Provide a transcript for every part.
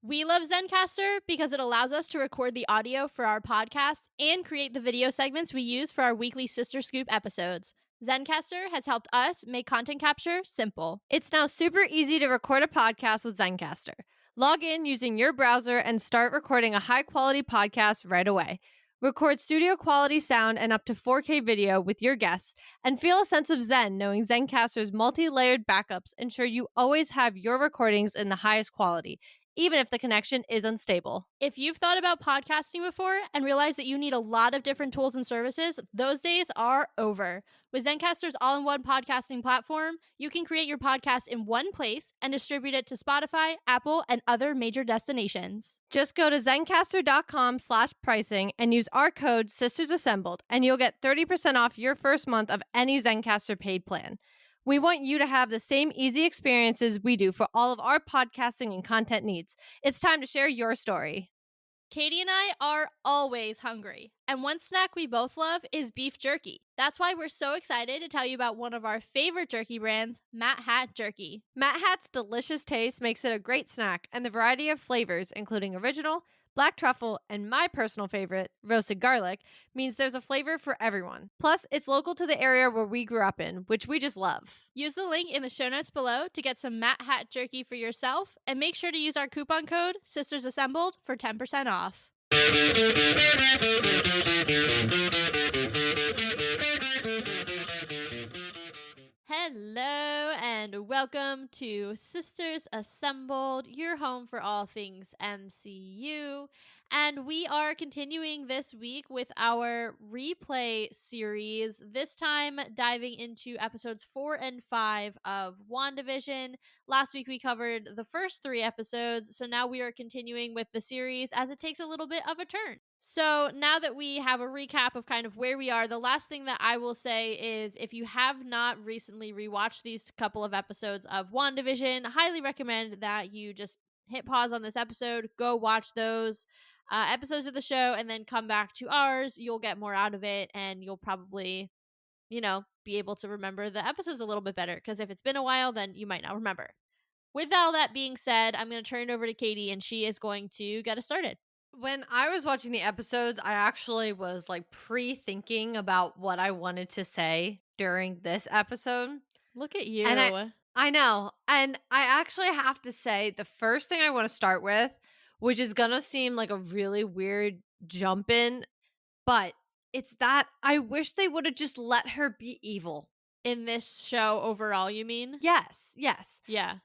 We love Zencaster because it allows us to record the audio for our podcast and create the video segments we use for our weekly Sister Scoop episodes. Zencaster has helped us make content capture simple. It's now super easy to record a podcast with Zencaster. Log in using your browser and start recording a high-quality podcast right away. Record studio quality sound and up to 4K video with your guests, and feel a sense of zen knowing Zencaster's multi-layered backups ensure you always have your recordings in the highest quality, even if the connection is unstable. If you've thought about podcasting before and realized that you need a lot of different tools and services, those days are over. With Zencaster's all-in-one podcasting platform, you can create your podcast in one place and distribute it to Spotify, Apple, and other major destinations. Just go to zencastr.com/pricing and use our code SistersAssembled, and you'll get 30% off your first month of any Zencaster paid plan. We want you to have the same easy experiences we do for all of our podcasting and content needs. It's time to share your story. Katie and I are always hungry, and one snack we both love is beef jerky. That's why we're so excited to tell you about one of our favorite jerky brands, Matt Hat Jerky. Matt Hat's delicious taste makes it a great snack, and the variety of flavors, including original, black truffle, and my personal favorite, roasted garlic, means there's a flavor for everyone. Plus, it's local to the area where we grew up in, which we just love. Use the link in the show notes below to get some Matt Hat Jerky for yourself, and make sure to use our coupon code SistersAssembled for 10% off. Hello and welcome to Sisters Assembled, your home for all things MCU. And we are continuing this week with our replay series, this time diving into episodes 4 and 5 of WandaVision. Last week we covered the first 3 episodes, so now we are continuing with the series as it takes a little bit of a turn. So now that we have a recap of kind of where we are, the last thing that I will say is if you have not recently rewatched these couple of episodes of WandaVision, I highly recommend that you just hit pause on this episode, go watch those episodes of the show, and then come back to ours. You'll get more out of it, and you'll probably, be able to remember the episodes a little bit better, because if it's been a while, then you might not remember. With all that being said, I'm going to turn it over to Katie, and she is going to get us started. When I was watching the episodes, I actually was like pre-thinking about what I wanted to say during this episode. Look at you. And I know. And I actually have to say the first thing I want to start with, which is going to seem like a really weird jump in, but it's that I wish they would have just let her be evil. In this show overall, you mean? Yes. Yeah.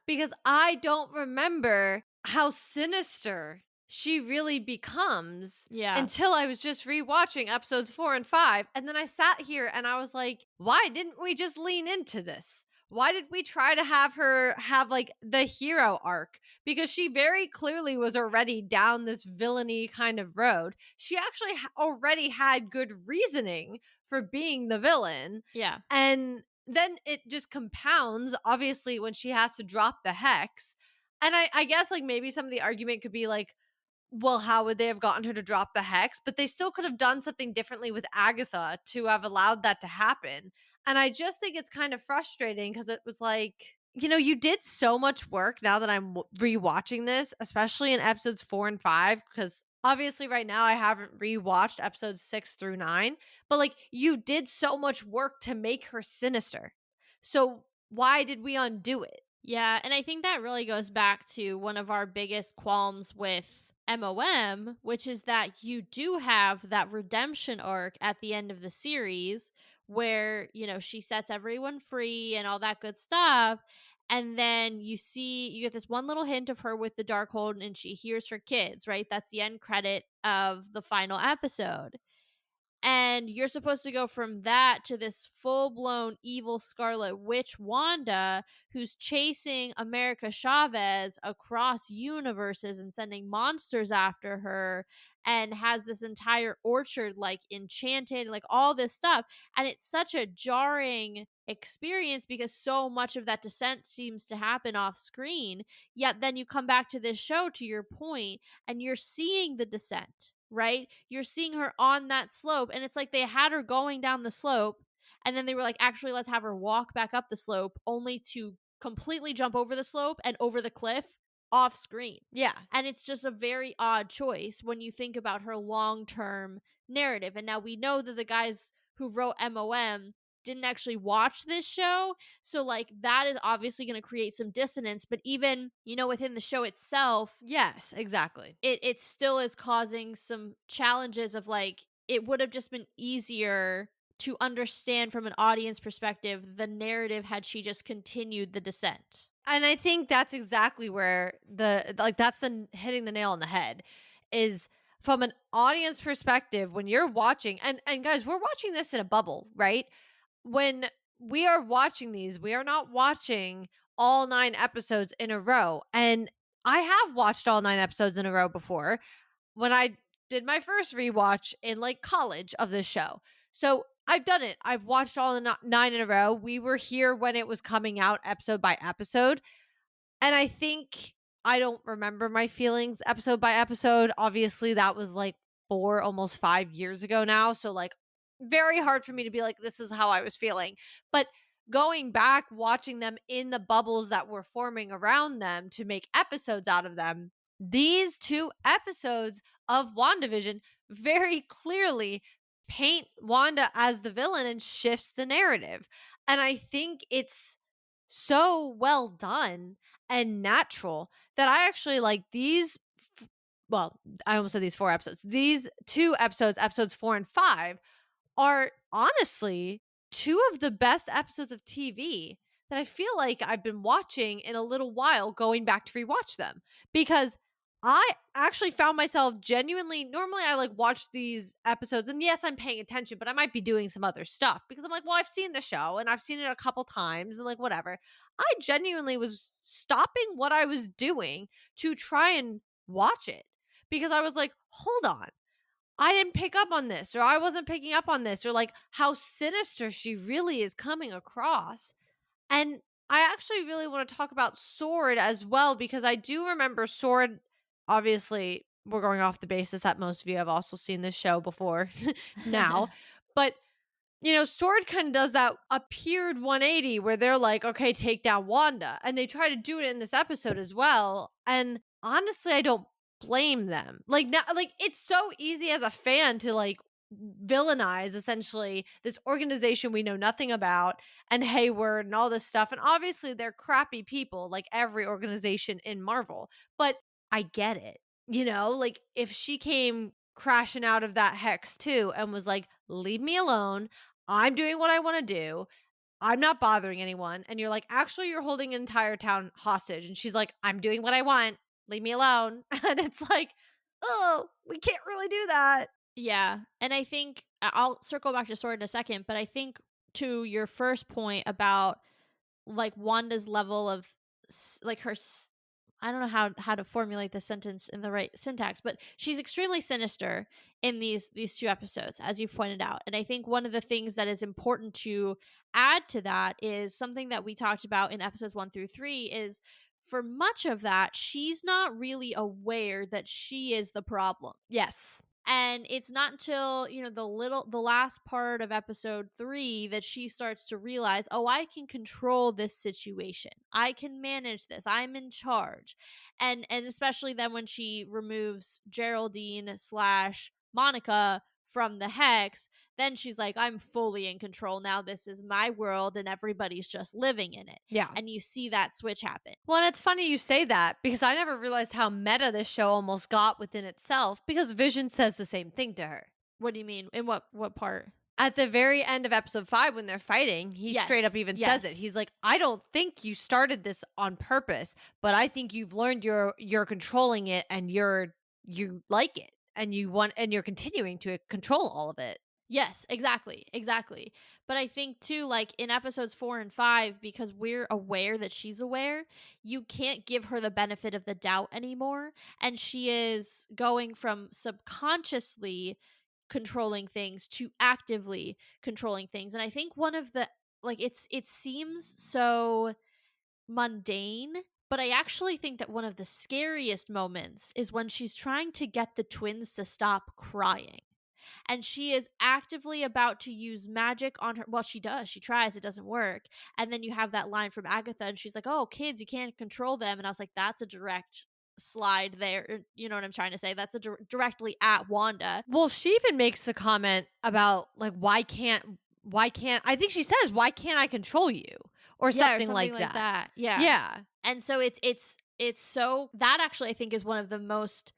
Because I don't remember how sinister she really becomes until I was just rewatching episodes 4 and 5. And then I sat here and I was like, why didn't we just lean into this? Why did we try to have her have like the hero arc? Because she very clearly was already down this villainy kind of road. She actually already had good reasoning for being the villain. Yeah. And then it just compounds, obviously, when she has to drop the hex. And I guess like maybe some of the argument could be like, well, how would they have gotten her to drop the hex? But they still could have done something differently with Agatha to have allowed that to happen. And I just think it's kind of frustrating because it was like, you did so much work now that I'm rewatching this, especially in episodes 4 and 5, because obviously right now I haven't rewatched episodes 6 through 9, but like you did so much work to make her sinister. So why did we undo it? Yeah, and I think that really goes back to one of our biggest qualms with MOM, which is that you do have that redemption arc at the end of the series where, she sets everyone free and all that good stuff. And then you get this one little hint of her with the Darkhold and she hears her kids, right? That's the end credit of the final episode. And you're supposed to go from that to this full-blown evil Scarlet Witch Wanda who's chasing America Chavez across universes and sending monsters after her and has this entire orchard like enchanted, like all this stuff. And it's such a jarring experience because so much of that descent seems to happen off screen. Yet then you come back to this show, to your point, and you're seeing the descent. Right? You're seeing her on that slope, and it's like they had her going down the slope, and then they were like, actually, let's have her walk back up the slope, only to completely jump over the slope and over the cliff off screen. Yeah. And it's just a very odd choice when you think about her long term narrative. And now we know that the guys who wrote MOM didn't actually watch this show. So, like, that is obviously going to create some dissonance. But even, within the show itself, Yes, exactly. it still is causing some challenges of like, it would have just been easier to understand from an audience perspective the narrative had she just continued the descent. And I think that's exactly where that's the hitting the nail on the head is from an audience perspective when you're watching and guys, we're watching this in a bubble, right? When we are watching these, we are not watching all 9 episodes in a row. And I have watched all 9 episodes in a row before when I did my first rewatch in like college of this show. So I've done it. I've watched all the 9 in a row. We were here when it was coming out episode by episode. And I think I don't remember my feelings episode by episode. Obviously, that was like 4, almost 5 years ago now. So, like, very hard for me to be like, this is how I was feeling. But going back, watching them in the bubbles that were forming around them to make episodes out of them, these 2 episodes of WandaVision very clearly paint Wanda as the villain and shifts the narrative. And I think it's so well done and natural that I actually like well, I almost said these 4 episodes. These 2 episodes, episodes 4 and 5, are honestly 2 of the best episodes of TV that I feel like I've been watching in a little while going back to rewatch them because I actually found myself genuinely normally I like watch these episodes and yes, I'm paying attention, but I might be doing some other stuff because I'm like, well, I've seen the show and I've seen it a couple times and like whatever. I genuinely was stopping what I was doing to try and watch it because I was like, hold on. I didn't pick up on this, or I wasn't picking up on this, or like how sinister she really is coming across. And I actually really want to talk about Sword as well, because I do remember Sword. Obviously, we're going off the basis that most of you have also seen this show before now. But Sword kind of does that appeared 180 where they're like, okay, take down Wanda. And they try to do it in this episode as well. And honestly, I don't blame them. Like now, like it's so easy as a fan to like villainize essentially this organization we know nothing about and Hayward and all this stuff. And obviously they're crappy people like every organization in Marvel. But I get it. Like if she came crashing out of that hex too and was like, leave me alone. I'm doing what I want to do. I'm not bothering anyone. And you're like, actually, you're holding an entire town hostage. And she's like, I'm doing what I want. Leave me alone. And it's like, oh, we can't really do that. Yeah. And I think I'll circle back to Sword in a second, but I think to your first point about like Wanda's level of like I don't know how to formulate this sentence in the right syntax, but she's extremely sinister in these 2 episodes, as you've pointed out. And I think one of the things that is important to add to that is something that we talked about in episodes 1 through 3 is for much of that, she's not really aware that she is the problem. Yes. And it's not until, the last part of episode 3 that she starts to realize, oh, I can control this situation. I can manage this. I'm in charge. And especially then when she removes Geraldine / Monica from the hex, then she's like, I'm fully in control now. This is my world and everybody's just living in it. Yeah. And you see that switch happen. Well, and it's funny you say that because I never realized how meta this show almost got within itself because Vision says the same thing to her. What do you mean? In what part? At the very end of episode 5 when they're fighting, he straight up even says it. He's like, I don't think you started this on purpose, but I think you've learned you're controlling it and you like it and you're continuing to control all of it. Yes, exactly. But I think too, like in episodes 4 and 5, because we're aware that she's aware, you can't give her the benefit of the doubt anymore. And she is going from subconsciously controlling things to actively controlling things. And I think one of the it seems so mundane, but I actually think that one of the scariest moments is when she's trying to get the twins to stop crying. and she is actively about to use magic on her. Well, she does. She tries, it doesn't work. And then you have that line from Agatha, and she's like, "Oh, kids, you can't control them." And I was like, "That's a direct slide there." You know what I'm trying to say? That's a directly at Wanda. Well, she even makes the comment about like why can't I think she says, "Why can't I control you?" Or Yeah, or something something like like that. that. Yeah. Yeah. And so it's so that actually I think is one of the most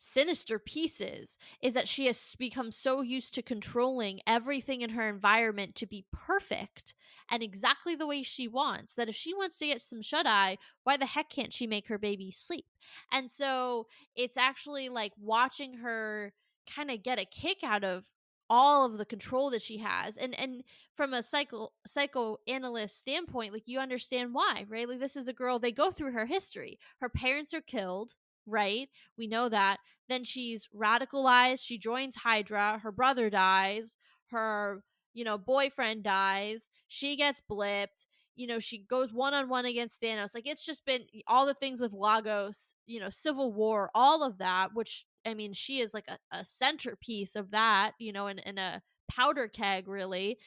sinister pieces, is that she has become so used to controlling everything in her environment to be perfect and exactly the way she wants, that if she wants to get some shut eye, why the heck can't she make her baby sleep? And so it's actually like watching her kind of get a kick out of all of the control that she has, and from a psychoanalyst standpoint, like, you understand why, right? Like, this is a girl, they go through her history, her parents are killed, right? We know that. Then she's radicalized. She joins Hydra. Her brother dies. Her, boyfriend dies. She gets blipped. She goes one on one against Thanos. Like, it's just been all the things with Lagos, Civil War, all of that, which, I mean, she is like a centerpiece of that, and a powder keg, really.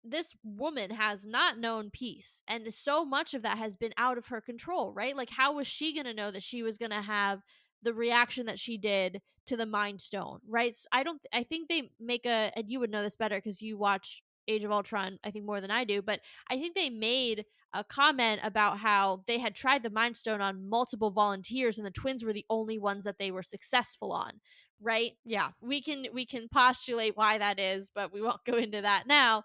This woman has not known peace, and so much of that has been out of her control, right? Like, how was she going to know that she was going to have the reaction that she did to the Mind Stone, right? So I think they make and you would know this better because you watch Age of Ultron, I think, more than I do, but I think they made a comment about how they had tried the Mind Stone on multiple volunteers, and the twins were the only ones that they were successful on, right? Yeah. We can postulate why that is, but we won't go into that now.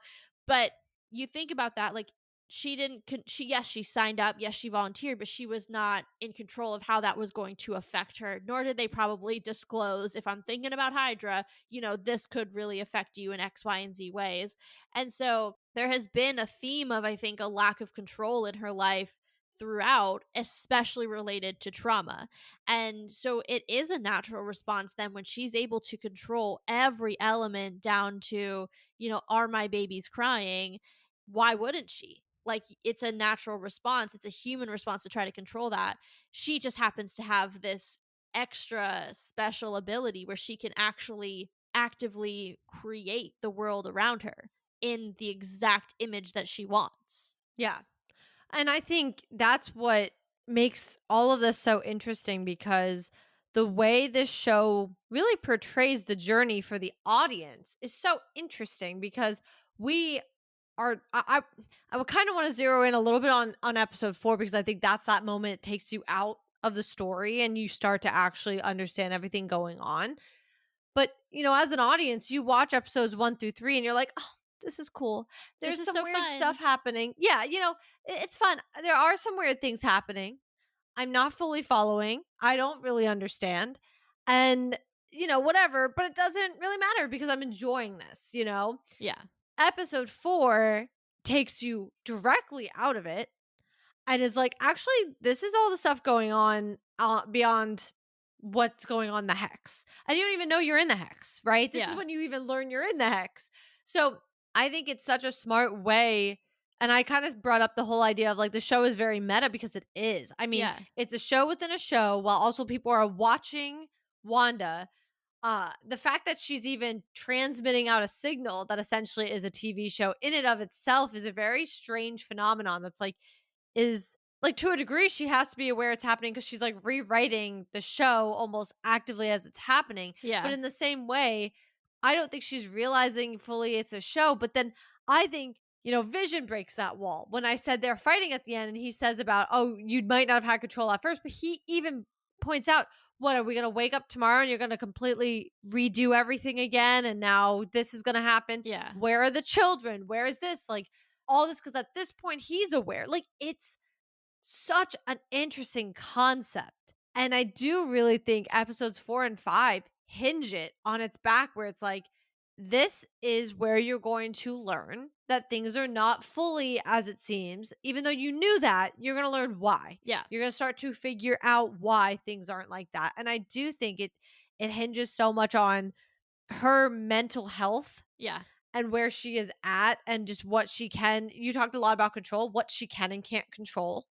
But you think about that, like, she didn't she yes, she signed up, yes, she volunteered, but she was not in control of how that was going to affect her, nor did they probably disclose, if I'm thinking about Hydra, this could really affect you in X, Y, and Z ways. And so there has been a theme of, I think, a lack of control in her life throughout, especially related to trauma. And so it is a natural response then when she's able to control every element down to, are my babies crying? Why wouldn't she? Like, it's a natural response. It's a human response to try to control that. She just happens to have this extra special ability where she can actually actively create the world around her in the exact image that she wants. Yeah. And I think that's what makes all of this so interesting because the way this show really portrays the journey for the audience is so interesting because we are I would kind of want to zero in a little bit on episode 4 because I think that's that moment it takes you out of the story and you start to actually understand everything going on. But, as an audience, you watch episodes 1 through 3 and you're like, "Oh, this is cool. This There's is some so weird stuff fun. happening." Yeah, it's fun. There are some weird things happening. I'm not fully following. I don't really understand. And, whatever, but it doesn't really matter because I'm enjoying this. Yeah. Episode 4 takes you directly out of it and is like, actually, this is all the stuff going on beyond what's going on in the hex. And you don't even know you're in the hex, right? This is Yeah. when you even learn you're in the hex. So I think it's such a smart way. And I kind of brought up the whole idea of like the show is very meta because it is. I mean, Yeah. it's a show within a show while also people are watching Wanda. The fact that she's even transmitting out a signal that essentially is a TV show in and of itself is a very strange phenomenon that's like is like to a degree she has to be aware it's happening because she's like rewriting the show almost actively as it's happening. But Yeah. in the same way, I don't think she's realizing fully it's a show. But then I think, Vision breaks that wall when I said they're fighting at the end and he says about, oh, you might not have had control at first, but he even points out, what are we going to wake up tomorrow and you're going to completely redo everything again? And now this is going to happen. Yeah. Where are the children? Where is this? Like, all this because at this point he's aware. Like it's such an interesting concept. And I do really think episodes 4 and 5 hinge it on its back where it's like this is where you're going to learn that things are not fully as it seems. Even though you knew that, you're going to learn why. Yeah. You're going to start to figure out why things aren't like that. And I do think it hinges so much on her mental health Yeah. and where she is at and just what she can. You talked a lot about control, what she can and can't control.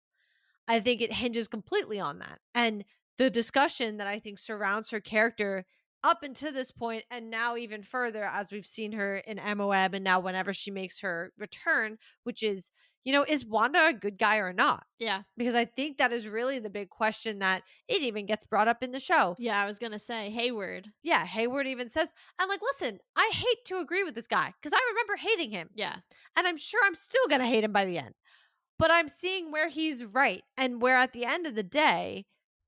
I think it hinges completely on that. And the discussion that I think surrounds her character up until this point, and now even further as we've seen her in MOM, and now whenever she makes her return, which is, is Wanda a good guy or not? Yeah. Because I think that is really the big question that it even gets brought up in the show. Yeah, I was gonna say Hayward. Yeah, Hayward even says, I'm like, listen, I hate to agree with this guy because I remember hating him. Yeah. And I'm sure I'm still going to hate him by the end. But I'm seeing where he's right and where at the end of the day,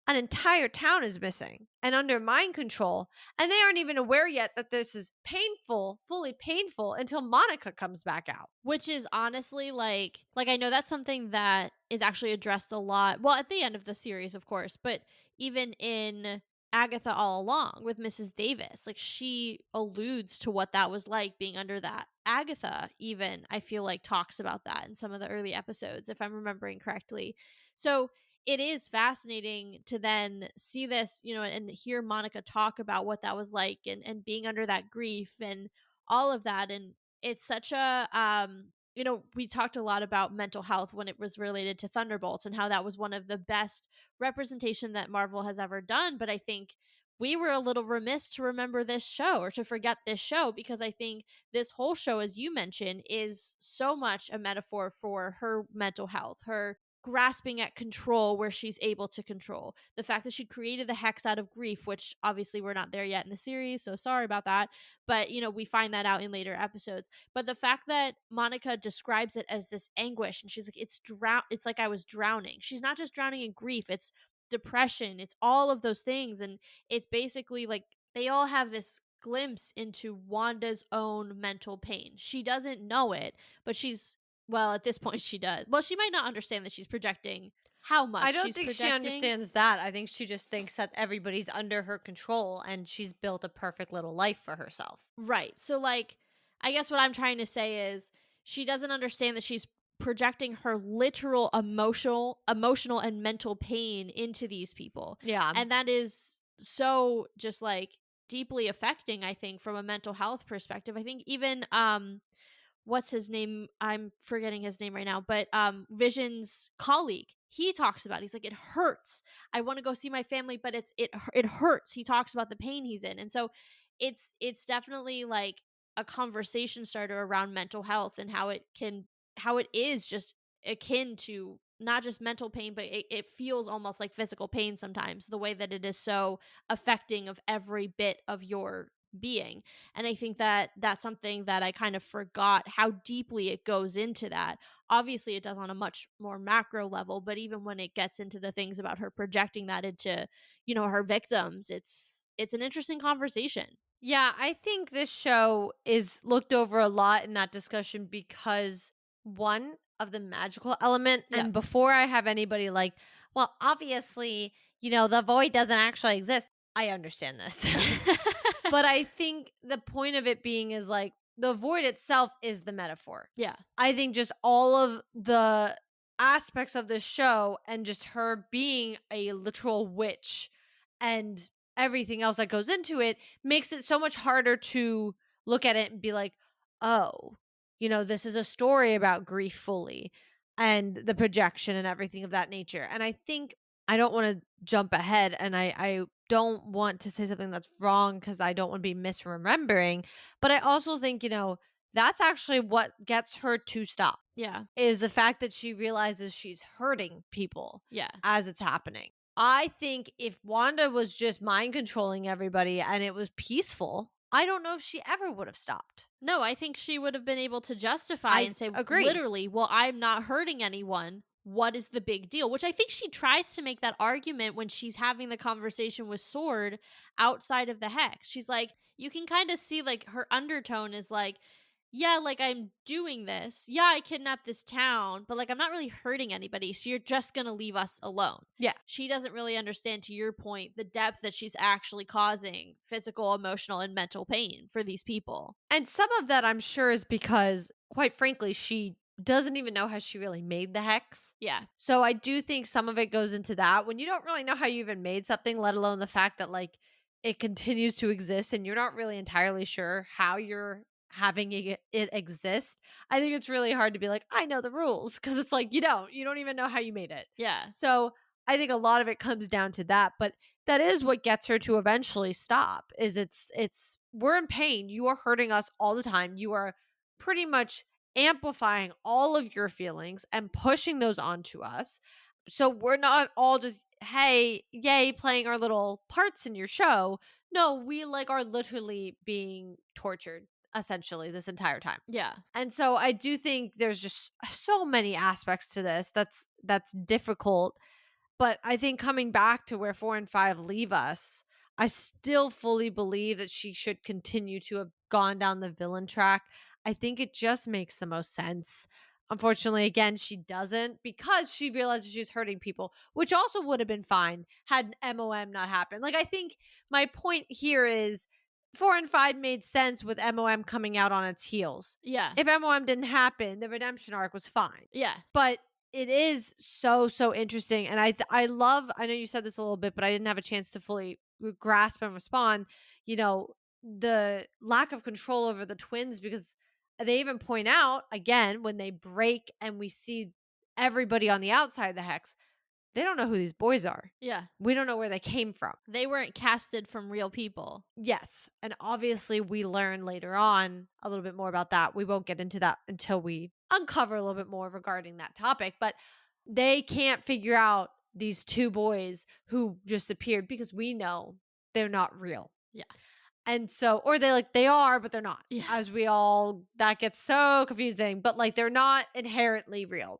an entire town is missing and under mind control. And they aren't even aware yet that this is painful, fully painful until Monica comes back out. Which is honestly like I know that's something that is actually addressed a lot. Well, at the end of the series, of course, but even in Agatha All Along with Mrs. Davis, like she alludes to what that was like being under that. Agatha even I feel like talks about that in some of the early episodes if I'm remembering correctly. So it is fascinating to then see this, and hear Monica talk about what that was like and being under that grief and all of that. And it's such a we talked a lot about mental health when it was related to Thunderbolts and how that was one of the best representation that Marvel has ever done, but I think we were a little remiss to remember this show or to forget this show because I think this whole show, as you mentioned, is so much a metaphor for her mental health, her grasping at control where she's able to control. The fact that she created the hex out of grief, which obviously we're not there yet in the series, so sorry about that. But, we find that out in later episodes. But the fact that Monica describes it as this anguish and she's like, it's like I was drowning. She's not just drowning in grief, it's depression, it's all of those things. And it's basically like they all have this glimpse into Wanda's own mental pain. She doesn't know it, but well, at this point she does. Well, she might not understand that she's projecting how I much don't she's think she projecting. understands that. I think she just thinks that everybody's under her control and she's built a perfect little life for herself. Right. So like I guess what I'm trying to say is she doesn't understand that she's projecting her literal emotional and mental pain into these people. Yeah. And that is so just like deeply affecting, I think, from a mental health perspective. I think even what's his name? I'm forgetting his name right now, but Vision's colleague, he talks about he's like it hurts. I want to go see my family, but it hurts. He talks about the pain he's in. And so it's definitely like a conversation starter around mental health and how it is just akin to not just mental pain, but it feels almost like physical pain sometimes, the way that it is so affecting of every bit of your being. And I think that that's something that I kind of forgot how deeply it goes into that. Obviously, it does on a much more macro level, but even when it gets into the things about her projecting that into, her victims, it's an interesting conversation. Yeah, I think this show is looked over a lot in that discussion because one of the magical element, Yeah. and before I have anybody like, well, obviously, the void doesn't actually exist. I understand this. But I think the point of it being is like the void itself is the metaphor. Yeah. I think just all of the aspects of the show and just her being a literal witch and everything else that goes into it makes it so much harder to look at it and be like, oh, this is a story about grief fully and the projection and everything of that nature. And I think I don't want to jump ahead and I don't want to say something that's wrong because I don't want to be misremembering. But I also think, that's actually what gets her to stop Yeah. is the fact that she realizes she's hurting people Yeah. as it's happening. I think if Wanda was just mind controlling everybody and it was peaceful, I don't know if she ever would have stopped. No, I think she would have been able to justify I and say agree. literally, "Well, I'm not hurting anyone. What is the big deal?" Which I think she tries to make that argument when she's having the conversation with Sword outside of the hex. She's like, you can kind of see like her undertone is like, yeah, like I'm doing this. Yeah, I kidnapped this town, but like I'm not really hurting anybody. So you're just going to leave us alone. Yeah. She doesn't really understand, to your point, the depth that she's actually causing physical, emotional, and mental pain for these people. And some of that I'm sure is because, quite frankly, she doesn't even know how she really made the hex. Yeah. So I do think some of it goes into that when you don't really know how you even made something, let alone the fact that like it continues to exist and you're not really entirely sure how you're having it exist. I think it's really hard to be like, I know the rules because it's like you don't even know how you made it. Yeah. So I think a lot of it comes down to that. But that is what gets her to eventually stop. Is it's we're in pain. You are hurting us all the time. You are pretty much amplifying all of your feelings and pushing those onto us. So we're not all just, hey, yay, playing our little parts in your show. No, we like are literally being tortured essentially this entire time. Yeah. And so I do think there's just so many aspects to this that's difficult, but I think coming back to where 4 and 5 leave us, I still fully believe that she should continue to have gone down the villain track. I think it just makes the most sense. Unfortunately, again, she doesn't because she realizes she's hurting people, which also would have been fine had MOM not happened. Like, I think my point here is 4 and 5 made sense with MOM coming out on its heels. Yeah. If MOM didn't happen, the redemption arc was fine. Yeah. But it is so interesting, and I love, I know you said this a little bit, but I didn't have a chance to fully grasp and respond, you know, the lack of control over the twins, because they even point out, again, when they break and we see everybody on the outside of the hex, they don't know who these boys are. Yeah. We don't know where they came from. They weren't casted from real people. Yes, and obviously we learn later on a little bit more about that. We won't get into that until we uncover a little bit more regarding that topic, but they can't figure out these two boys who just appeared because we know they're not real. Yeah. And so, or they are, but they're not. Yeah. As we all, that gets so confusing, but like they're not inherently real.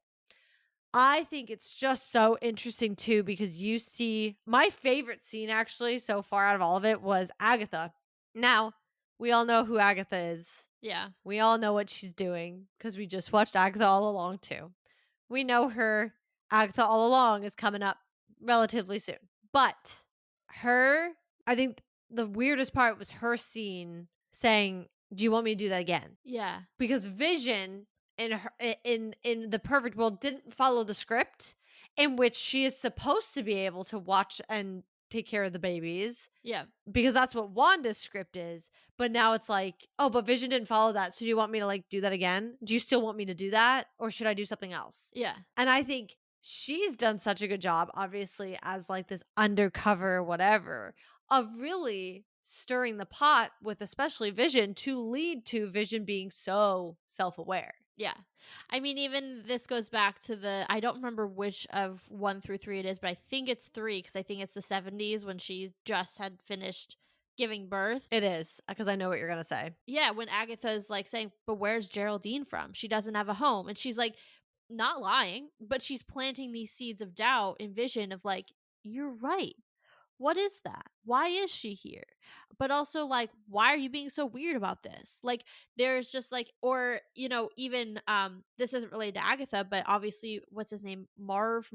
I think it's just so interesting too, because you see my favorite scene actually so far out of all of it was Agatha. Now, we all know who Agatha is. Yeah. We all know what she's doing because we just watched Agatha All Along too. We know her Agatha All Along is coming up relatively soon. But her, I think the weirdest part was her scene saying, "Do you want me to do that again?" Yeah. Because Vision in her, in the perfect world didn't follow the script in which she is supposed to be able to watch and take care of the babies, Yeah. because that's what Wanda's script is. But now it's like, oh, but Vision didn't follow that. So do you want me to like do that again? Do you still want me to do that? Or should I do something else? Yeah. And I think she's done such a good job, obviously, as like this undercover whatever, of really stirring the pot with especially Vision to lead to Vision being so self-aware. Yeah. I mean, even this goes back to I don't remember which of 1 through 3 it is, but I think it's 3 because I think it's the 70s when she just had finished giving birth. It is, because I know what you're going to say. Yeah, when Agatha's like saying, "But where's Geraldine from? She doesn't have a home." And she's like, not lying, but she's planting these seeds of doubt and vision of like, you're right. What is that? Why is she here? But also, like, why are you being so weird about this? Like, there's just like, or, even this isn't related to Agatha, but obviously, what's his name? Merv,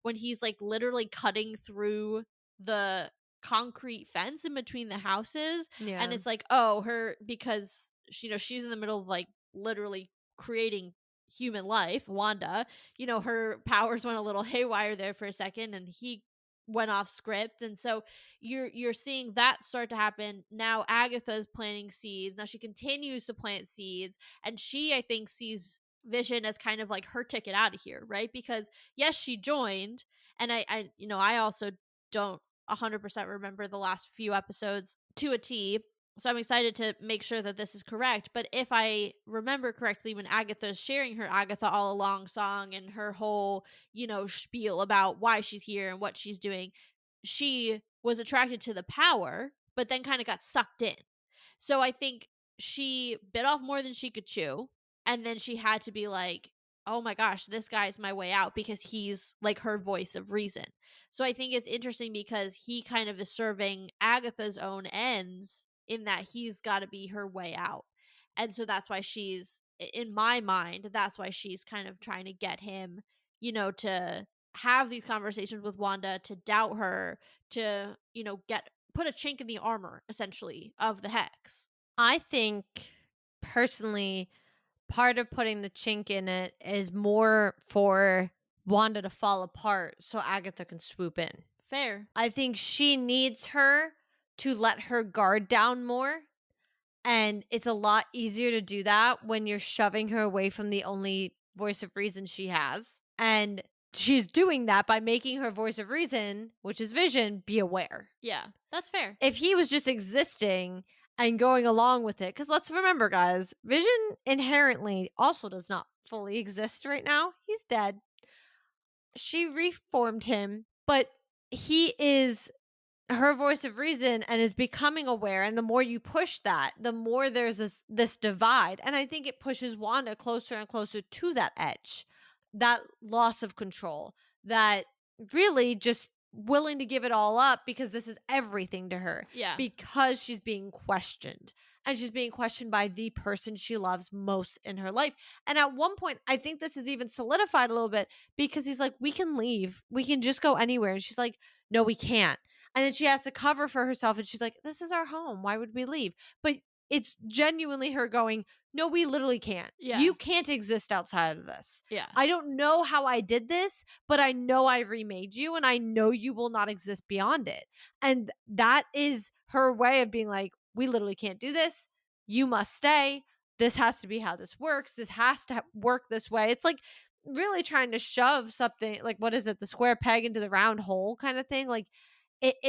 when he's like literally cutting through the concrete fence in between the houses. Yeah. And it's like, oh, because she's in the middle of like literally creating human life, Wanda, her powers went a little haywire there for a second, and he went off script. And so you're seeing that start to happen. Now Agatha's planting seeds. Now she continues to plant seeds, and she, I think, sees Vision as kind of like her ticket out of here, right? Because yes, she joined, and I also don't 100% remember the last few episodes to a T. So I'm excited to make sure that this is correct. But if I remember correctly, when Agatha's sharing her Agatha All Along song and her whole, spiel about why she's here and what she's doing, she was attracted to the power, but then kind of got sucked in. So I think she bit off more than she could chew. And then she had to be like, oh my gosh, this guy's my way out, because he's like her voice of reason. So I think it's interesting because he kind of is serving Agatha's own ends in that he's got to be her way out. And so that's why in my mind, that's why she's kind of trying to get him, to have these conversations with Wanda, to doubt her, to, put a chink in the armor, essentially, of the hex. I think personally, part of putting the chink in it is more for Wanda to fall apart so Agatha can swoop in. Fair. I think she needs her to let her guard down more. And it's a lot easier to do that when you're shoving her away from the only voice of reason she has. And she's doing that by making her voice of reason, which is Vision, be aware. Yeah, that's fair. If he was just existing and going along with it, because let's remember, guys, Vision inherently also does not fully exist right now. He's dead. She reformed him, but he is her voice of reason and is becoming aware, and the more you push that, the more there's this divide, and I think it pushes Wanda closer and closer to that edge, that loss of control, that really just willing to give it all up because this is everything to her, Yeah. because she's being questioned, and she's being questioned by the person she loves most in her life. And at one point, I think this is even solidified a little bit, because he's like, we can leave, we can just go anywhere, and she's like, no, we can't. And then she has to cover for herself, and she's like, this is our home. Why would we leave? But it's genuinely her going, no, we literally can't. Yeah. You can't exist outside of this. Yeah. I don't know how I did this, but I know I remade you, and I know you will not exist beyond it. And that is her way of being like, we literally can't do this. You must stay. This has to be how this works. This has to work this way. It's like really trying to shove something, like, what is it? The square peg into the round hole kind of thing. Like,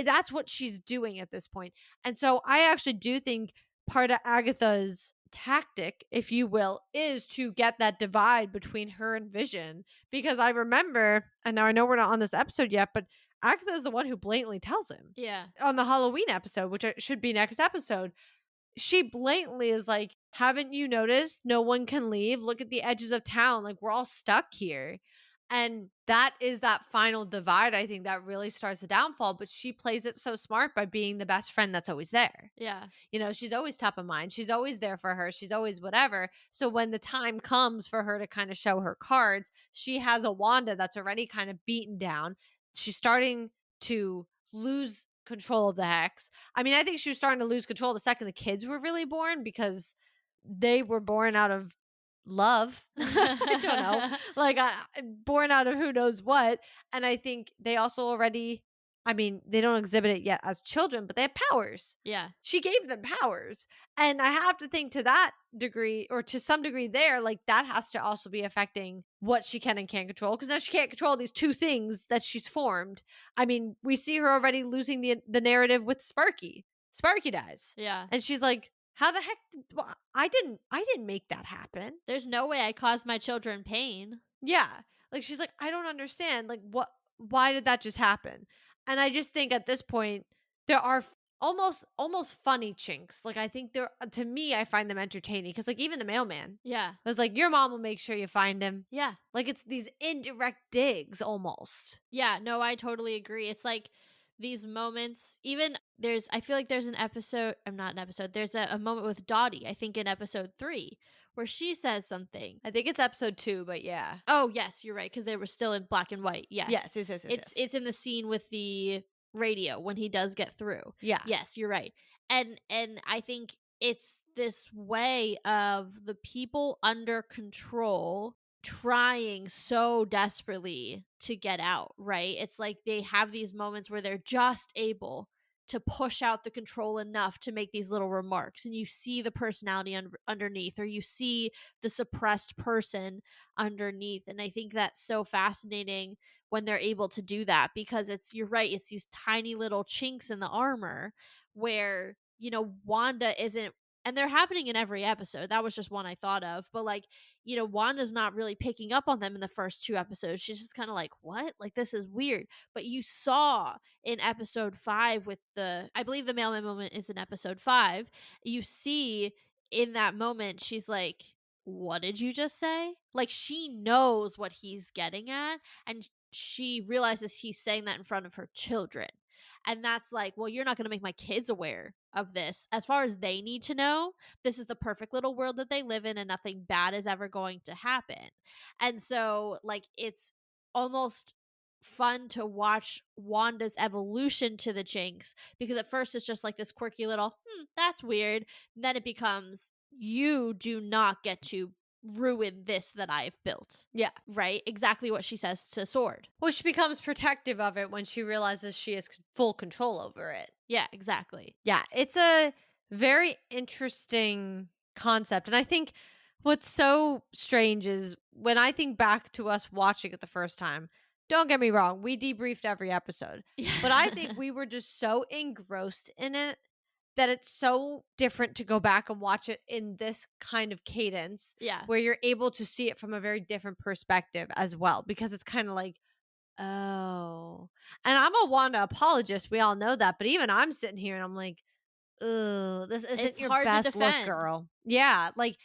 that's what she's doing at this point. And so I actually do think part of Agatha's tactic, if you will, is to get that divide between her and Vision. Because I remember, and now I know we're not on this episode yet, but Agatha is the one who blatantly tells him Yeah. on the Halloween episode, which should be next episode. She blatantly is like, haven't you noticed? No one can leave. Look at the edges of town. Like, we're all stuck here. And that is that final divide, I think, that really starts the downfall. But she plays it so smart by being the best friend that's always there. Yeah. You know, she's always top of mind. She's always there for her. She's always whatever. So when the time comes for her to kind of show her cards, she has a Wanda that's already kind of beaten down. She's starting to lose control of the hex. I mean, I think she was starting to lose control the second the kids were really born, because they were born out of love. I don't know. Like, born out of who knows what. And I think they also already, I mean, they don't exhibit it yet as children, but they have powers. Yeah. She gave them powers. And I have to think to that degree, or to some degree there, like, that has to also be affecting what she can and can't control, because now she can't control these two things that she's formed. I mean, we see her already losing the narrative with Sparky. Sparky dies. Yeah. And she's like, how the heck I didn't make that happen. There's no way I caused my children pain. Yeah. Like, she's like, I don't understand. Like, why did that just happen? And I just think at this point, there are almost funny chinks. Like, I think to me, I find them entertaining, because, like, even the mailman Yeah. was like, your mom will make sure you find him. Yeah. Like, it's these indirect digs almost. Yeah. No, I totally agree. It's like these moments, even I feel like there's an episode, I'm not an episode, there's a moment with Dottie, I think in episode 3, where she says something. I think it's episode 2, but yeah. Oh, yes, you're right, because they were still in black and white. Yes. Yes. It's in the scene with the radio when he does get through. Yeah. Yes, you're right. And I think it's this way of the people under control trying so desperately to get out, right? It's like they have these moments where they're just able to push out the control enough to make these little remarks, and you see the personality underneath, or you see the suppressed person underneath. And I think that's so fascinating when they're able to do that, because you're right, it's these tiny little chinks in the armor where, Wanda isn't, and they're happening in every episode. That was just one I thought of. But, like, Wanda's not really picking up on them in the first 2 episodes. She's just kind of like, what? Like, this is weird. But you saw in episode 5 with I believe the mailman moment is in episode 5. You see in that moment, she's like, what did you just say? Like, she knows what he's getting at. And she realizes he's saying that in front of her children. And that's like, well, you're not going to make my kids aware of this. As far as they need to know, this is the perfect little world that they live in, and nothing bad is ever going to happen. And so, like, it's almost fun to watch Wanda's evolution to the Jinx, because at first it's just like this quirky little, that's weird. And then it becomes, you do not get to ruin this that I've built. Yeah. Right? Exactly what she says to Sword. Well, she becomes protective of it when she realizes she has full control over it. Yeah, exactly. Yeah, it's a very interesting concept. And I think what's so strange is when I think back to us watching it the first time, Don't get me wrong, we debriefed every episode, but I think Yeah. we were just so engrossed in it that it's so different to go back and watch it in this kind of cadence Yeah. where you're able to see it from a very different perspective as well, because it's kind of like, oh, and I'm a Wanda apologist. We all know that. But even I'm sitting here and I'm like, oh, this isn't It's your hard to best look, defend. girl. Yeah. Like,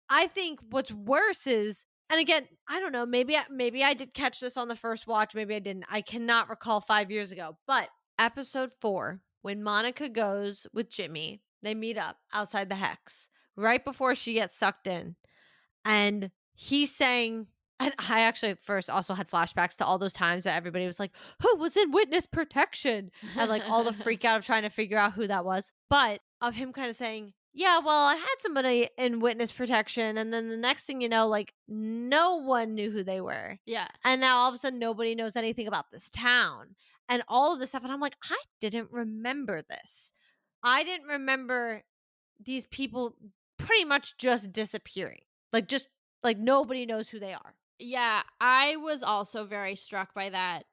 I think what's worse is, and again, I don't know, maybe I did catch this on the first watch, maybe I didn't. I cannot recall 5 years ago. But episode 4, when Monica goes with Jimmy, they meet up outside the Hex right before she gets sucked in. And he's saying, and I actually at first also had flashbacks to all those times that everybody was like, who was in witness protection? And like all the freak out of trying to figure out who that was. But of him kind of saying, yeah, well, I had somebody in witness protection. And then the next thing you know, like no one knew who they were. Yeah. And now all of a sudden nobody knows anything about this town and all of this stuff. And I'm like, I didn't remember this. I didn't remember these people pretty much just disappearing. Just like nobody knows who they are. Yeah, I was also very struck by that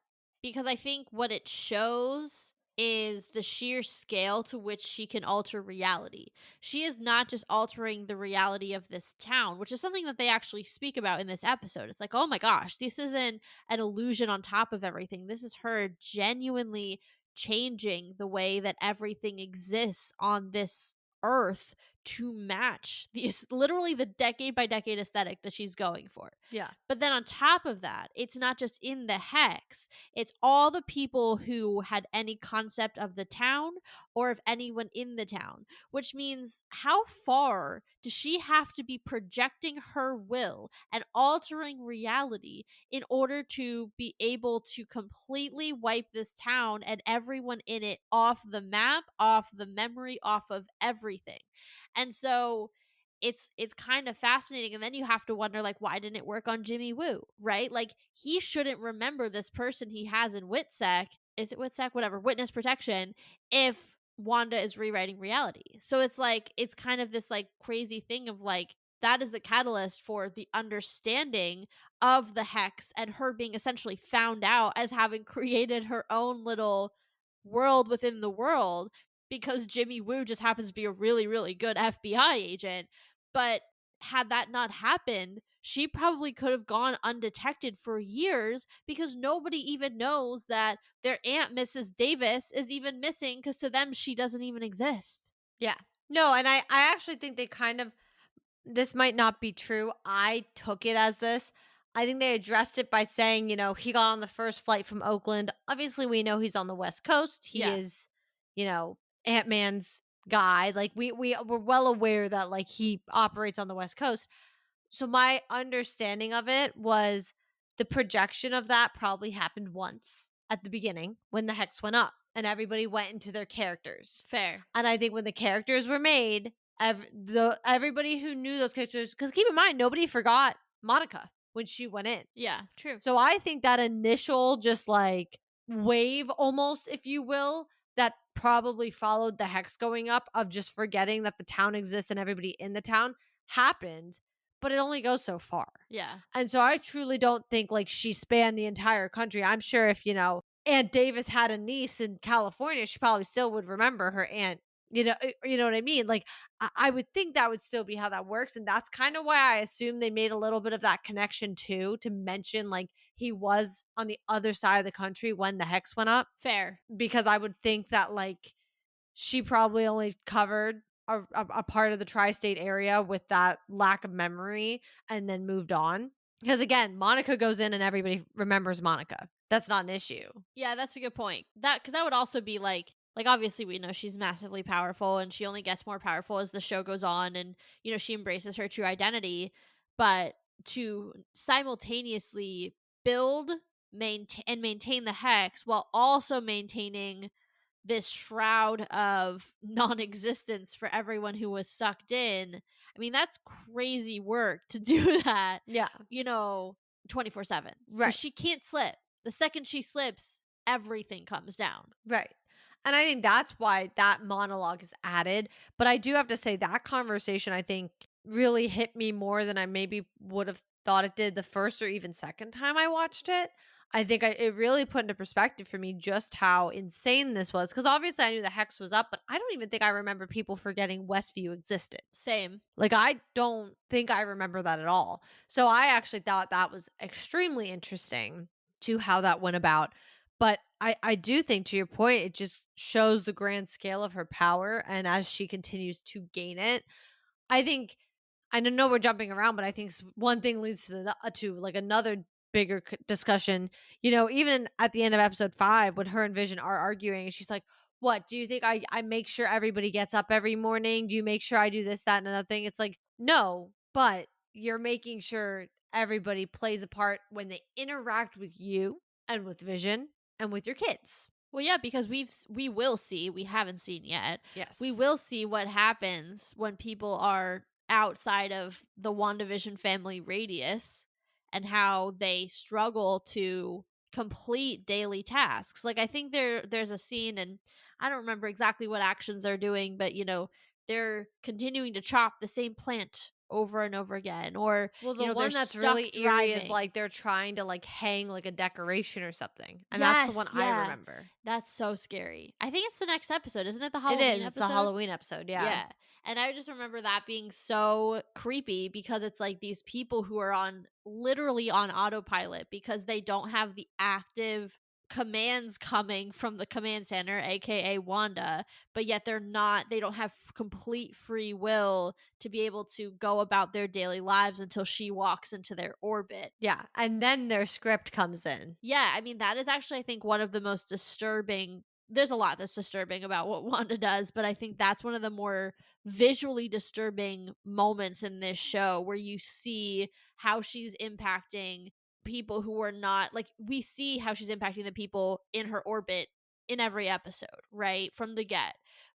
because I think what it shows is the sheer scale to which she can alter reality. She is not just altering the reality of this town, which is something that they actually speak about in this episode. It's like, oh my gosh, this isn't an illusion on top of everything. This is her genuinely changing the way that everything exists on this earth to match these literally the decade by decade aesthetic that she's going for. Yeah. But then on top of that, it's not just in the hex, it's all the people who had any concept of the town or of anyone in the town, which means how far does she have to be projecting her will and altering reality in order to be able to completely wipe this town and everyone in it off the map, off the memory, off of everything? And so it's kind of fascinating, and then you have to wonder, like, why didn't it work on Jimmy Woo, right? Like, he shouldn't remember this person he has in WITSEC, is it WITSEC, whatever, witness protection, if Wanda is rewriting reality. So it's like it's kind of this like crazy thing of like that is the catalyst for the understanding of the hex and her being essentially found out as having created her own little world within the world because Jimmy Woo just happens to be a really, really good FBI agent. But had that not happened, she probably could have gone undetected for years because nobody even knows that their aunt, Mrs. Davis, is even missing because to them, she doesn't even exist. Yeah. No, and I actually think they kind of, this might not be true. I took it as this. I think they addressed it by saying, he got on the first flight from Oakland. Obviously, we know he's on the West Coast. He Yeah, is, Ant-Man's guy. Like we're well aware that like he operates on the West Coast. So my understanding of it was the projection of that probably happened once at the beginning when the hex went up and everybody went into their characters. fair. And I think when the characters were made, everybody who knew those characters, because keep in mind, nobody forgot Monica when she went in. Yeah, true. So I think that initial just like wave almost, if you will, that probably followed the hex going up of just forgetting that the town exists and everybody in the town happened, but it only goes so far. Yeah, And so I truly don't think like she spanned the entire country. I'm sure if, Aunt Davis had a niece in California, she probably still would remember her aunt. You know what I mean? Like I would think that would still be how that works. And that's kind of why I assume they made a little bit of that connection too, to mention like he was on the other side of the country when the hex went up. fair. Because I would think that like she probably only covered a part of the tri-state area with that lack of memory and then moved on. Because again, Monica goes in and everybody remembers Monica. That's not an issue. Yeah, that's a good point. That because that would also be like obviously we know she's massively powerful and she only gets more powerful as the show goes on and she embraces her true identity, but to simultaneously build, maintain the hex while also maintaining this shroud of non-existence for everyone who was sucked in. I mean, that's crazy work to do that, Yeah. 24/7. Right. Because she can't slip. The second she slips, everything comes down. Right. And I think that's why that monologue is added. But I do have to say that conversation, I think, really hit me more than I maybe would have thought it did the first or even second time I watched it. I think it really put into perspective for me just how insane this was. Because obviously I knew the hex was up, but I don't even think I remember people forgetting Westview existed. Same. Like, I don't think I remember that at all. So I actually thought that was extremely interesting to how that went about. But I do think, to your point, it just shows the grand scale of her power. And as she continues to gain it, I think I don't know we're jumping around, but I think one thing leads to to like another bigger discussion. Even at the end of episode 5, when her and Vision are arguing, and she's like, "What do you think? I make sure everybody gets up every morning? Do you make sure I do this, that, and another thing?" It's like, no, but you're making sure everybody plays a part when they interact with you and with Vision and with your kids. Well, yeah, because we will see, we haven't seen yet. We Yes. will see what happens when people are outside of the WandaVision family radius and how they struggle to complete daily tasks. Like I think there's a scene, and I don't remember exactly what actions they're doing, but they're continuing to chop the same plant over and over again, or Well, the they're one that's stuck really eerie is, driving. like, they're trying to, like, hang, like, a decoration or something, and that's the one Yes, I yeah. remember. That's so scary. I think it's the next episode, isn't it? The It Halloween is, it's the episode? Halloween episode, yeah. Yeah. And I just remember that being so creepy because it's like these people who are on literally on autopilot because they don't have the active commands coming from the command center, aka Wanda, but yet they don't have complete free will to be able to go about their daily lives until she walks into their orbit. Yeah, and then their script comes in. Yeah, I mean, that is actually, I think, one of the most disturbing. There's a lot that's disturbing about what Wanda does, but I think that's one of the more visually disturbing moments in this show where you see how she's impacting people who are not like we see how she's impacting the people in her orbit in every episode, right? From the get.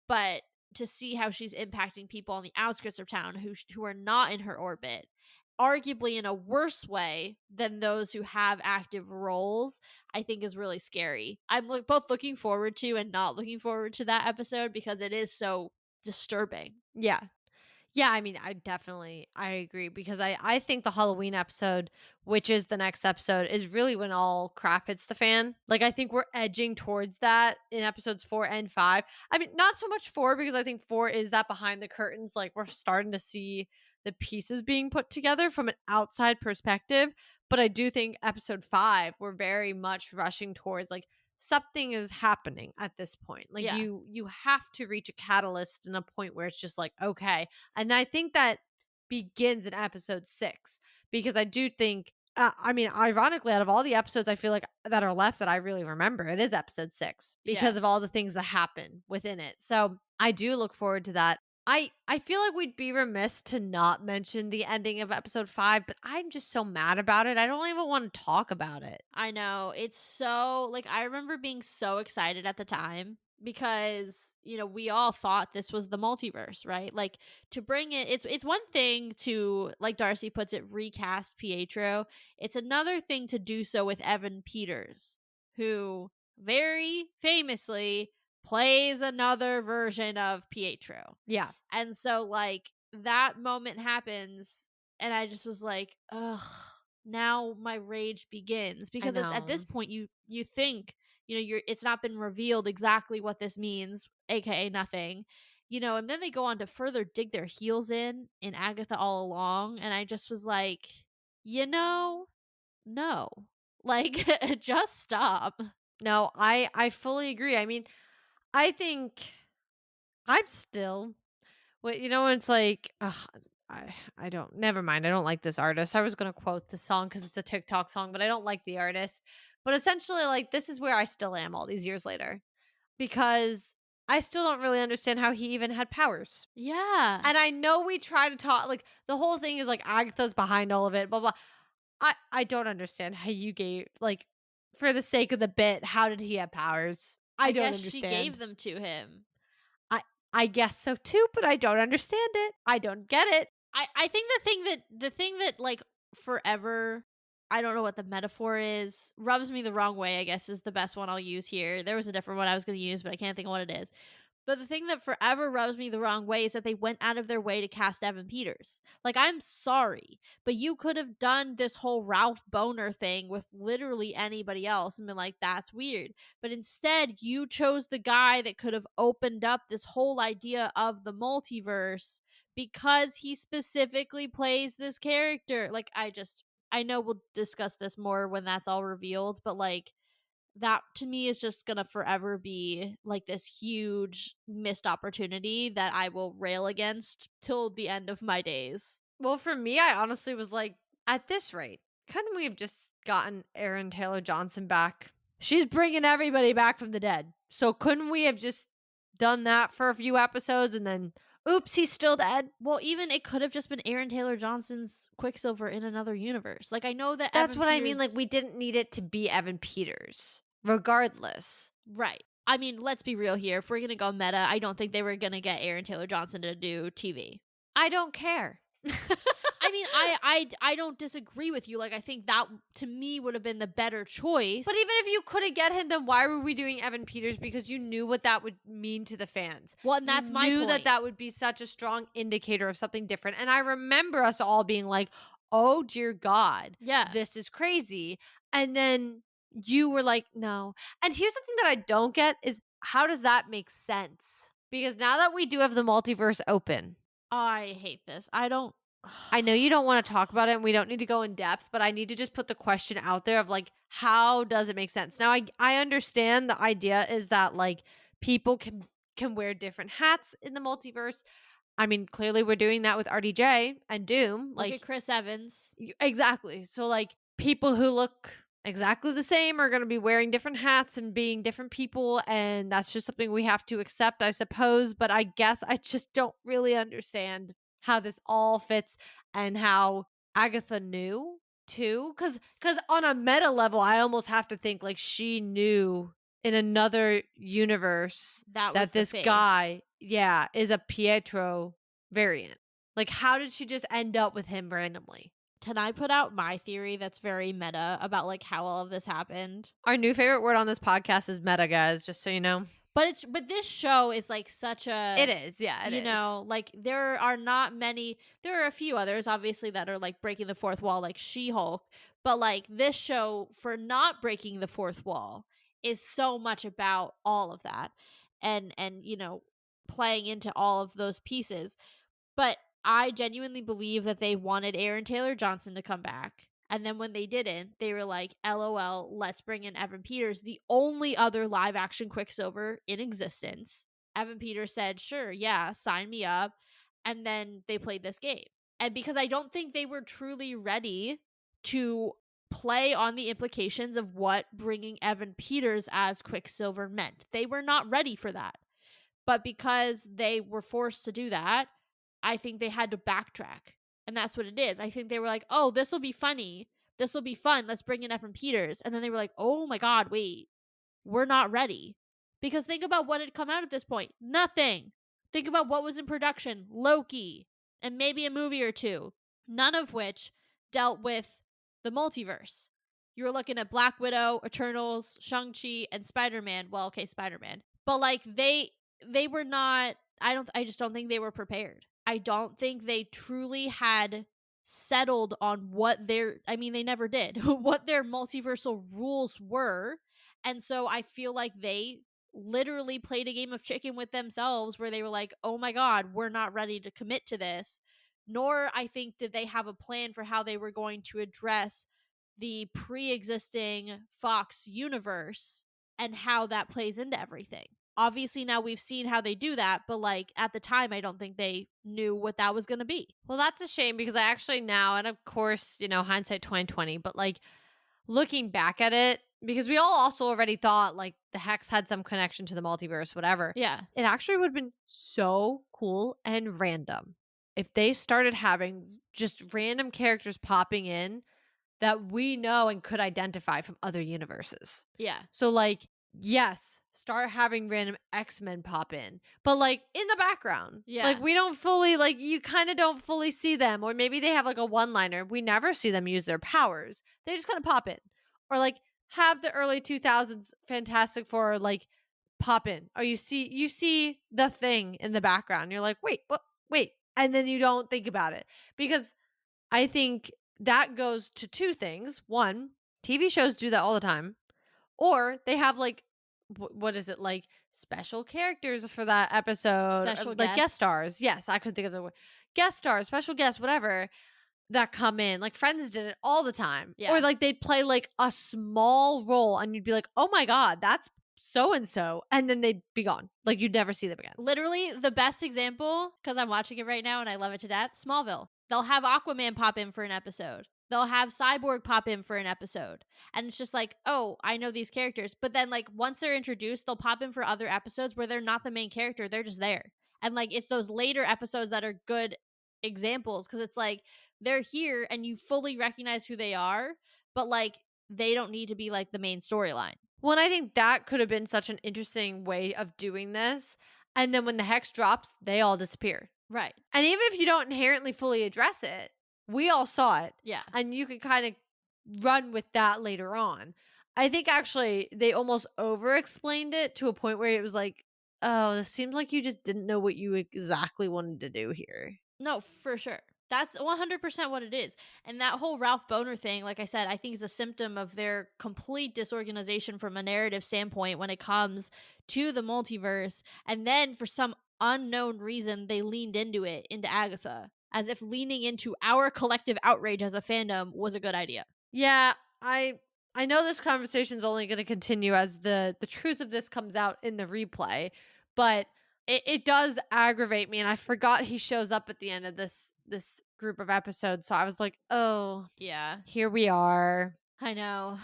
But to see how she's impacting people on the outskirts of town who are not in her orbit arguably in a worse way than those who have active roles, I think is really scary. I'm both looking forward to and not looking forward to that episode because it is so disturbing. Yeah. Yeah, I mean, I agree because I think the Halloween episode, which is the next episode, is really when all crap hits the fan. Like I think we're edging towards that in episodes 4 and 5. I mean, not so much 4 because I think 4 is that behind the curtains, like we're starting to see the pieces being put together from an outside perspective, but I do think episode 5 we're very much rushing towards like something is happening at this point. Like Yeah. you have to reach a catalyst and a point where it's just like, okay, and I think that begins in episode 6 because I do think I mean, ironically, out of all the episodes I feel like that are left that I really remember, it is episode 6 Yeah. because of all the things that happen within it. So I do look forward to that. I feel like we'd be remiss to not mention the ending of episode 5, but I'm just so mad about it. I don't even want to talk about it. I know. It's so like I remember being so excited at the time because, we all thought this was the multiverse, right? Like to bring it's one thing to, like Darcy puts it, recast Pietro. It's another thing to do so with Evan Peters, who very famously plays another version of Pietro. Yeah. And so like that moment happens and I just was like, ugh, now my rage begins I because it's at this know. point you think, it's not been revealed exactly what this means, aka nothing. And then they go on to further dig their heels in Agatha all along and I just was like, no. Like just stop. No, I fully agree. I mean, I think I'm still when it's like, ugh, I don't never mind. I don't like this artist. I was gonna quote the song because it's a TikTok song, but I don't like the artist. But essentially, like this is where I still am all these years later because I still don't really understand how he even had powers. Yeah. And I know we try to talk like the whole thing is like Agatha's behind all of it, blah blah. I don't understand how you gave like for the sake of the bit, how did he have powers? I I don't guess she gave understand. them to him. I I guess so too, but I don't understand it. I don't get it. I think the thing that like forever, I don't know what the metaphor is, rubs me the wrong way, I guess is the best one I'll use here. There was a different one I was going to use, but I can't think of what it is. But the thing that forever rubs me the wrong way is that they went out of their way to cast Evan Peters. Like, I'm sorry, but you could have done this whole Ralph Boner thing with literally anybody else and been like, that's weird. But instead, you chose the guy that could have opened up this whole idea of the multiverse because he specifically plays this character. Like, I know we'll discuss this more when that's all revealed, but like, that to me is just gonna forever be like this huge missed opportunity that I will rail against till the end of my days. Well, for me, I honestly was like, at this rate, couldn't we have just gotten Aaron Taylor Johnson back? She's bringing everybody back from the dead. So couldn't we have just done that for a few episodes and then, oops, he's still dead? Well, even it could have just been Aaron Taylor Johnson's Quicksilver in another universe. Like, I know that That's Evan what I mean. Like, Peters- we didn't need it to be Evan Peters, regardless. right. I mean, let's be real here. If we're gonna go meta, I don't think they were gonna get Aaron Taylor Johnson to do TV. I don't care. I mean, I don't disagree with you. Like, I think that to me would have been the better choice. But even if you couldn't get him, then why were we doing Evan Peters? Because you knew what that would mean to the fans. well, and that's You my knew point. that would be such a strong indicator of something different. And I remember us all being like, "Oh dear God, Yeah. this is crazy." And then you were like, "No." And here's the thing that I don't get is how does that make sense? Because now that we do have the multiverse open, I hate this. I don't. I know you don't want to talk about it and we don't need to go in depth, but I need to just put the question out there of like, how does it make sense? Now I understand the idea is that like people can wear different hats in the multiverse. I mean, clearly we're doing that with RDJ and Doom. Look Like at Chris Evans. exactly. So like people who look exactly the same are going to be wearing different hats and being different people, and that's just something we have to accept, I suppose. But I guess I just don't really understand how this all fits and how Agatha knew too. Because on a meta level, I almost have to think like she knew in another universe That was that the this face. guy, yeah, is a Pietro variant. Like, how did she just end up with him randomly? Can I put out my theory that's very meta about like how all of this happened? Our new favorite word on this podcast is meta, guys, just so you know. But this show is like such a It is, yeah, it you is. know, like there are not many, there are a few others obviously that are like breaking the fourth wall, like She-Hulk, but like this show for not breaking the fourth wall is so much about all of that and you know, playing into all of those pieces. But I genuinely believe that they wanted Aaron Taylor Johnson to come back. And then when they didn't, they were like, LOL, let's bring in Evan Peters, the only other live action Quicksilver in existence. Evan Peters said, sure, yeah, sign me up. And then they played this game. And because I don't think they were truly ready to play on the implications of what bringing Evan Peters as Quicksilver meant, they were not ready for that. But because they were forced to do that, I think they had to backtrack. And that's what it is. I think they were like, oh, this will be funny. This will be fun. Let's bring in Evan Peters. And then they were like, oh my God, wait, we're not ready. Because think about what had come out at this point. Nothing. Think about what was in production. Loki. And maybe a movie or two. None of which dealt with the multiverse. You were looking at Black Widow, Eternals, Shang-Chi, and Spider-Man. Well, okay, Spider-Man. But like they were not, I just don't think they were prepared. I don't think they truly had settled on what I mean, they never did, what their multiversal rules were. And so I feel like they literally played a game of chicken with themselves where they were like, oh my God, we're not ready to commit to this. Nor, I think, did they have a plan for how they were going to address the pre existing Fox universe and how that plays into everything. Obviously now we've seen how they do that, but like at the time I don't think they knew what that was going to be. Well, that's a shame because I actually now, and of course, you know, hindsight 2020, but like looking back at it, because we all also already thought like the Hex had some connection to the multiverse, whatever. Yeah. It actually would have been so cool and random if they started having just random characters popping in that we know and could identify from other universes. Yeah. So like, yes, start having random X-Men pop in, but like in the background. Yeah. Like we don't fully, like you kind of don't fully see them, or maybe they have like a one-liner. We never see them use their powers. They just kind of pop in. Or like have the early 2000s Fantastic Four like pop in, or you see the thing in the background. You're like, wait, what? Wait, and then you don't think about it because I think that goes to two things. One, TV shows do that all the time, or they have like what is it, like special characters for that episode, or Special like guest guests. stars. Yes, I could think of the word guest stars, special guests, whatever that come in. Like Friends did it all the time. Or Yeah. like they'd play like a small role and you'd be like, "Oh my god, that's so and so." And then they'd be gone. Like you'd never see them again. Literally the best example, because I'm watching it right now and I love it to death, Smallville. They'll have Aquaman pop in for an episode. They'll have Cyborg pop in for an episode. And it's just like, oh, I know these characters. But then, like, once they're introduced, they'll pop in for other episodes where they're not the main character. They're just there. And, like, it's those later episodes that are good examples because it's like they're here and you fully recognize who they are, but, like, they don't need to be, like, the main storyline. Well, and I think that could have been such an interesting way of doing this. And then when the hex drops, they all disappear. Right. And even if you don't inherently fully address it, we all saw it. Yeah. And you can kind of run with that later on. I think actually they almost over explained it to a point where it was like, oh, this seems like you just didn't know what you exactly wanted to do here. No, for sure. That's 100% what it is. And that whole Ralph Boner thing, like I said, I think is a symptom of their complete disorganization from a narrative standpoint when it comes to the multiverse. And then for some unknown reason, they leaned into it, into Agatha, as if leaning into our collective outrage as a fandom was a good idea. Yeah, I know this conversation is only going to continue as the truth of this comes out in the replay, but it does aggravate me, and I forgot he shows up at the end of this group of episodes. So I was like, oh, Yeah, here we are. I know.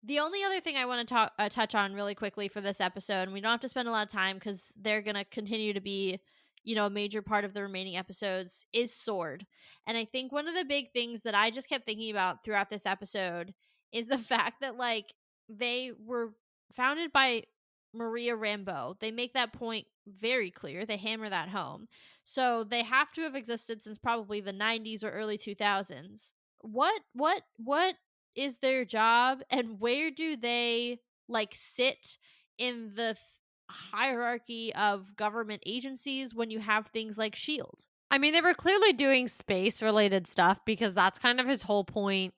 The only other thing I want to touch on really quickly for this episode, and we don't have to spend a lot of time because they're going to continue to be, a major part of the remaining episodes, is Sword. And I think one of the big things that I just kept thinking about throughout this episode is the fact that, like, they were founded by Maria Rambeau. They make that point very clear. They hammer that home. So they have to have existed since probably the 90s or early 2000s. What is their job, and where do they, like, sit in the hierarchy of government agencies when you have things like Shield? I mean, they were clearly doing space related stuff because that's kind of his whole point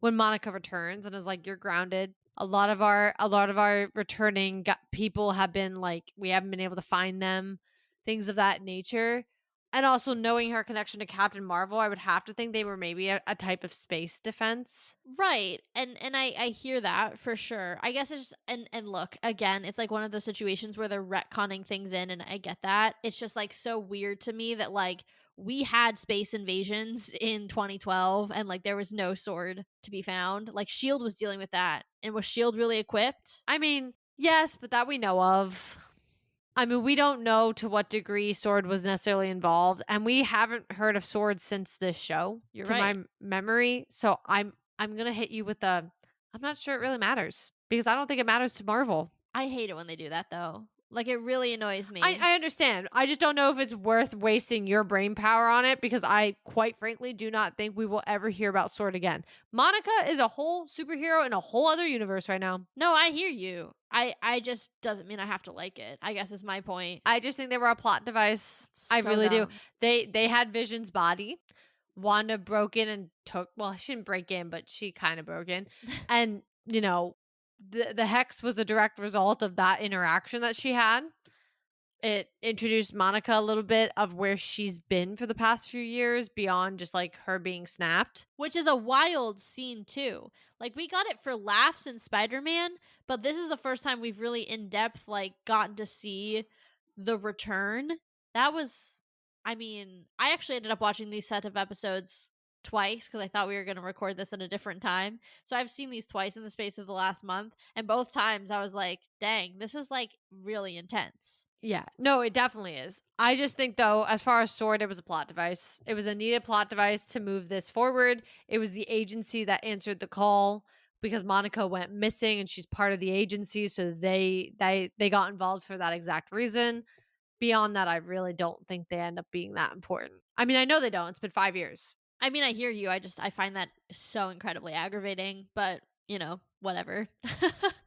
when Monica returns and is like, "You're grounded." A lot of our returning people have been like, we haven't been able to find them, things of that nature. And also knowing her connection to Captain Marvel, I would have to think they were maybe a type of space defense. Right. And I hear that for sure. I guess it's just, and look, again, it's like one of those situations where they're retconning things in, and I get that. It's just like so weird to me that, like, we had space invasions in 2012 and, like, there was no sword to be found. Like, Shield was dealing with that. And was Shield really equipped? I mean, yes, but that we know of. I mean, we don't know to what degree Sword was necessarily involved, and we haven't heard of Sword since this show, You're to right. my memory. So I'm gonna hit you with a. I'm not sure it really matters because I don't think it matters to Marvel. I hate it when they do that though. Like, it really annoys me. I understand. I just don't know if it's worth wasting your brain power on it because I, quite frankly, do not think we will ever hear about Sword again. Monica is a whole superhero in a whole other universe right now. No, I hear you. I just doesn't mean I have to like it, I guess is my point. I just think they were a plot device. I So really do. dumb. They had Vision's body. Wanda broke in and took. Well, she didn't break in, but she kind of broke in, and the hex was a direct result of that interaction that she had. It introduced Monica a little bit of where she's been for the past few years beyond just like her being snapped. Which is a wild scene too. Like, we got it for laughs in Spider-Man, but this is the first time we've really in depth, like, gotten to see the return. That was, I mean, I actually ended up watching these set of episodes twice because I thought we were going to record this at a different time. So I've seen these twice in the space of the last month, and both times I was like, dang, this is, like, really intense. Yeah, no, it definitely is. I just think, though, as far as Sword, it was a plot device. It was a needed plot device to move this forward. It was the agency that answered the call because Monica went missing and she's part of the agency. So they got involved for that exact reason. Beyond that, I really don't think they end up being that important. I mean, I know they don't. It's been 5 years. I mean, I hear you. I find that so incredibly aggravating, but, whatever.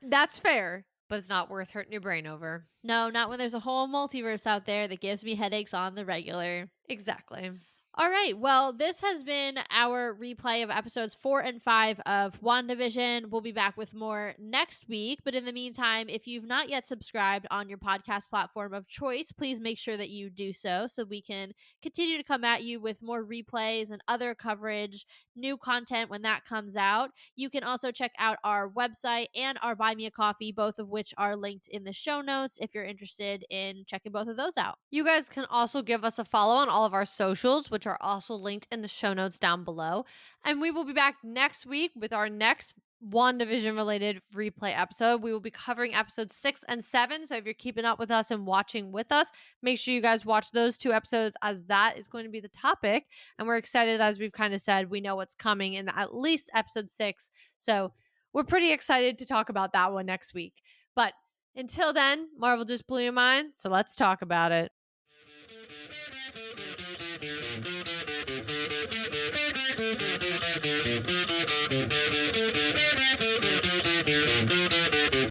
That's fair. but it's not worth hurting your brain over. No, not when there's a whole multiverse out there that gives me headaches on the regular. Exactly. All right. Well, this has been our replay of episodes 4 and 5 of WandaVision. We'll be back with more next week. But in the meantime, if you've not yet subscribed on your podcast platform of choice, please make sure that you do so we can continue to come at you with more replays and other coverage, new content when that comes out. You can also check out our website and our Buy Me a Coffee, both of which are linked in the show notes if you're interested in checking both of those out. You guys can also give us a follow on all of our socials, which are also linked in the show notes down below. And we will be back next week with our next WandaVision related replay episode. We will be covering episodes 6 and 7. So if you're keeping up with us and watching with us, make sure you guys watch those 2 episodes, as that is going to be the topic. And we're excited, as we've kind of said, we know what's coming in at least episode 6. So we're pretty excited to talk about that one next week. But until then, Marvel just blew your mind. So let's talk about it.